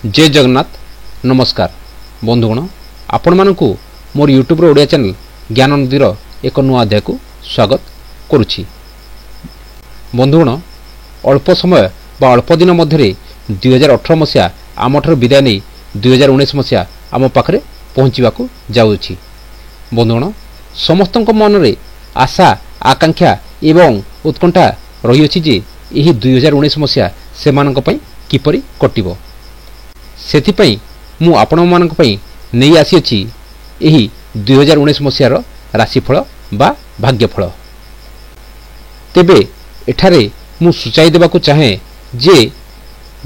जय जगन्नाथ नमस्कार बंधुगण आपण मानकु मोर यूट्यूब ओडिया चैनल ज्ञान नदीर एक नुआ अध्याय को स्वागत करुछि। बंधुगण अल्प समय बा अल्प दिन मध्य 2018 मसीहा आमठार विदाय नहीं 2019 मसीहा आम पाखरे पहुँचवा जाऊँगी। बंधुगण समस्त मन में आशा आकांक्षा एवं उत्कंठा रही जे यही 2019 मसीहा से किपरि कटिबो। सेथिपई मु आपण मानक पई नहीं आसीछि एही 2019 मसीहार राशिफल बा भाग्यफल। तेबे एठारे मु सूचाई देबाकू चाहे जे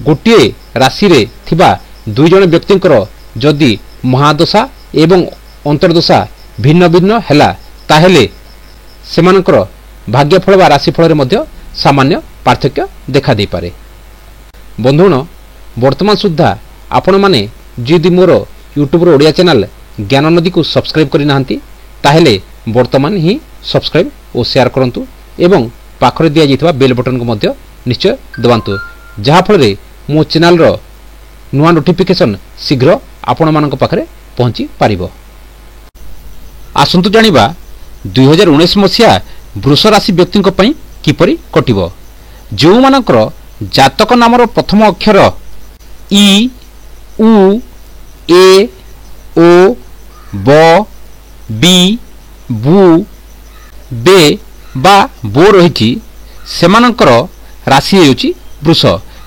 गोटे राशि रे थिबा दुई जन व्यक्तिंकर जदि महादशा एवं अंतर्दशा भिन्न भिन्न हैला ताहेले सेमानकर भाग्यफल बा राशिफल रे मध्य सामान्य पार्थक्य देखा दे पारे। बंधुगण वर्तमान सुद्धा आपण माने जदि मोर यूट्यूब ओडिया चैनल ज्ञान नदी को सब्सक्राइब करि नाहंती ताहेले वर्तमान ही सब्सक्राइब और शेयर करंतु एवं पाखरे दिया जितबा बेल बटन को मध्य निश्चय दबांतु जहा फल रे मो चैनल रो नुआ नोटिफिकेशन शीघ्र आपण मानक पाखरे पहुंची पारिबो। आसंतु जानिबा 2019 मसीहा वृष राशि व्यक्तिंक पई किपरि कटिबो। जो मानकर जातक नामर प्रथम अक्षर इ उ ए ओ ब बी बु बे बा बो रही सेमानकर राशि हेउची वृष।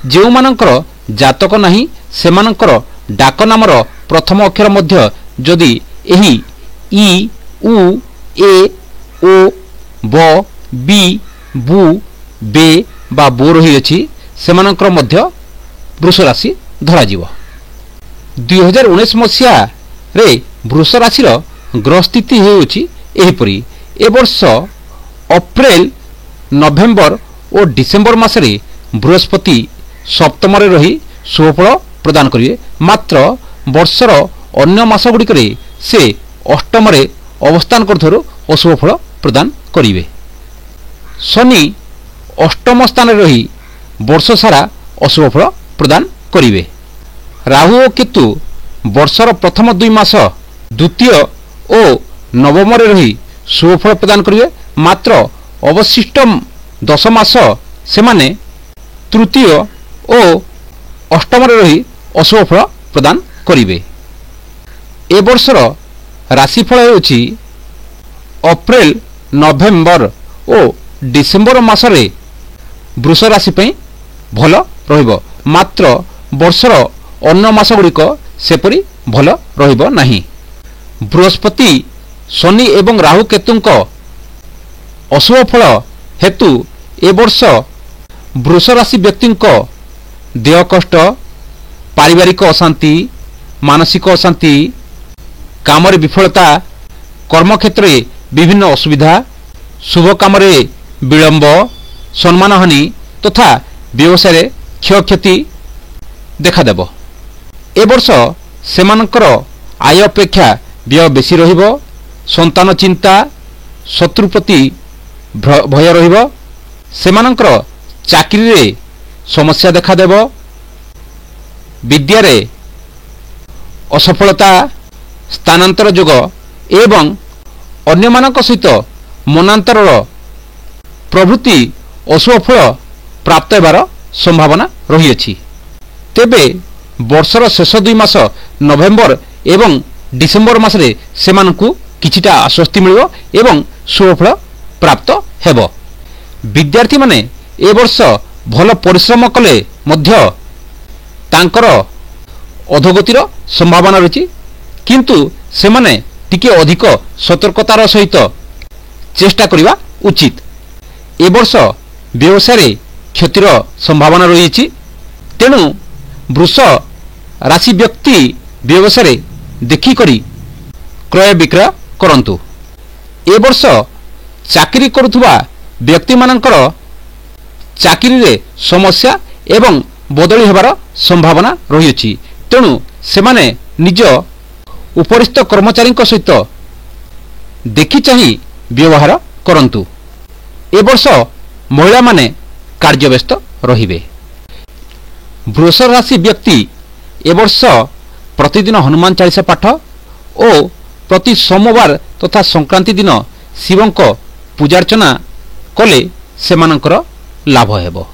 जो मानकर जातक नहीं सेमानकर डाक नामर प्रथम अक्षर मध्य जदि एही इ उ ए ओ ब बी बु बे बा बो रही अछि सेमानकर मध्य वृष राशि धरा जीव। 2019 मसीहा रे वृष राशि ग्रह स्थिति हेउछि एहिपरि। ए वर्ष अप्रैल नवेम्बर और डिसेम्बर मासरे बृहस्पति सप्तम रे रही शुभफल प्रदान करिवे। मात्र वर्षर अन्य मास गुड़िक से अष्टम रे अवस्थान करथरो अशुभफल प्रदान करिवे। शनि अष्टम स्थान रही वर्ष सारा अशुभफल प्रदान करिवे। राहु और केतु वर्षर प्रथम 2 मास द्वितीय और नवम रे रही शुभफल प्रदान करिवे। मात्र अवशिष्ट 10 मास सेमाने तृतीय और अष्टम रे रही अशुभफल प्रदान करिवे। ए वर्षर राशिफल हेउछि अप्रैल नवेम्बर और डिसेम्बर मासरे वृष राशि पई भल रहिबो। मात्र वर्षर अन्य मास गुड़िक सेपरी भल रहिबो नाही। बृहस्पति शनि एवं राहु केतुंक अशुभ फल हेतु ए वर्ष वृष राशि व्यक्तिंक देह कष्ट पारिवारिक अशांति मानसिक अशांति काम विफलता कर्म क्षेत्र में विभिन्न असुविधा शुभ काम विलंब सम्मान हानि तथा व्यवसाय क्षय क्षति देखादेव। ए वर्ष सेमानकर आय अपेक्षा व्यय बेसी रहिबो। संतान चिंता शत्रु प्रति भय रहिबो। सेमानकर चाकरी रे समस्या देखादेव। विद्या रे असफलता स्थानांतर जोग एवं अन्य मानक सहित मनांतर प्रभृति अशुभ फल प्राप्त हेबार संभावना रही अछि। तेबे वर्षर शेष 2 मास नवेम्बर एवं डिसेम्बर मासरे सेमानकु किछिटा आश्वस्ति मिलिबो एवं शुभफल प्राप्त हेबो। विद्यार्थी माने ए वर्ष भल परिश्रम कले मध्य तांकर अधोगतिर संभावना रही किंतु सेमाने टिके अधिक सतर्कतार सहित चेष्टा करिबा उचित। ए वर्ष व्यवसाय क्षतिर संभावना रही तेणु वृष राशि व्यक्ति व्यवसाय देखिकरी क्रय विक्रय करंतु। ए वर्ष चाकरी करुथुबा व्यक्ति मानकर चाकरी रे समस्या एवं बदली हेबार संभावना रही तेणु सेमाने निज उपरिस्थ कर्मचारी सहित देखि चाहि व्यवहार करंतु। ए वर्ष महिला माने कार्यव्यस्त रहिबे। वृष राशि व्यक्ति ए वर्ष प्रतिदिन हनुमान चालीसा पाठ और प्रति सोमवार तथा संक्रांति दिन शिवं पूजार्चना कले सेमानंकर लाभ हेबो।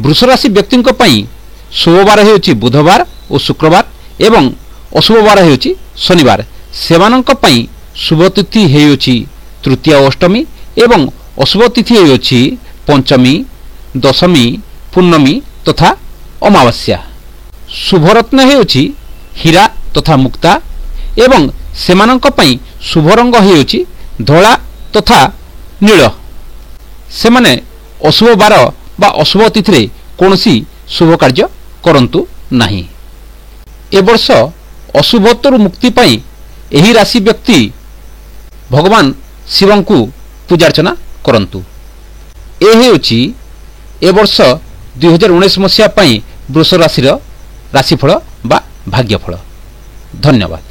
वृष राशि व्यक्ति शुभवार हेउची बुधवार और शुक्रवार एवं अशुभ वार हेउची शनिवार। सेमानंक पई शुभ तिथि हेउची तृतीय अष्टमी एवं अशुभ तिथि हेउची पंचमी दशमी पूर्णमी तथा अमावास्या। शुभरत्न हेउची हीरा तथा मुक्ता एवं सेमानंक पई शुभ रंग हेउची धला तथा नील। सेमाने अशुभ बार बा अशुभ तिथि रे कोनोसी शुभ कार्य करंतु नाही। ए वर्ष अशुभत्व मुक्ति पाई एही राशि व्यक्ति भगवान शिवं को पूजार्चना करंतु। ए हेउची ए वर्ष 2019 मसीहा पाई वृष राशि राशिफल बा भाग्यफल। धन्यवाद।